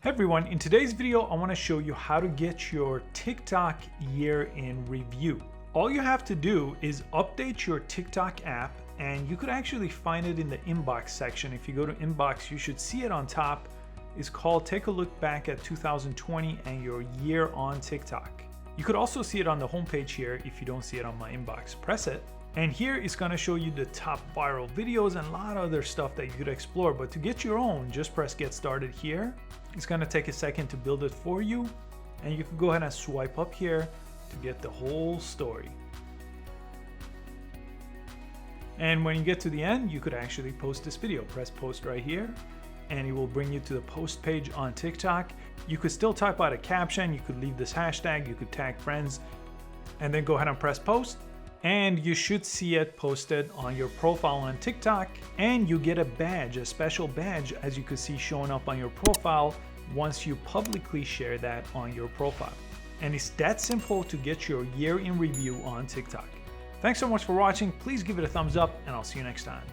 Hey everyone, in today's video, I want to show you how to get your TikTok year in review. All you have to do is update your TikTok app, and you could actually find it in the inbox section. If you go to inbox, you should see it on top. It's called Take a Look Back at 2020 and Your Year on TikTok. You could also see it on the homepage here if you don't see it on my inbox. Press it. And here it's going to show you the top viral videos and a lot of other stuff that you could explore. But to get your own, just press Get Started here. It's going to take a second to build it for you. And you can go ahead and swipe up here to get the whole story. And when you get to the end, you could actually post this video. Press post right here, and it will bring you to the post page on TikTok. You could still type out a caption. You could leave this hashtag. You could tag friends, and then go ahead and press post. And you should see it posted on your profile on TikTok, and you get a badge, a special badge, as you can see showing up on your profile once you publicly share that on your profile. And it's that simple to get your year in review on TikTok. Thanks so much for watching. Please give it a thumbs up, and I'll see you next time.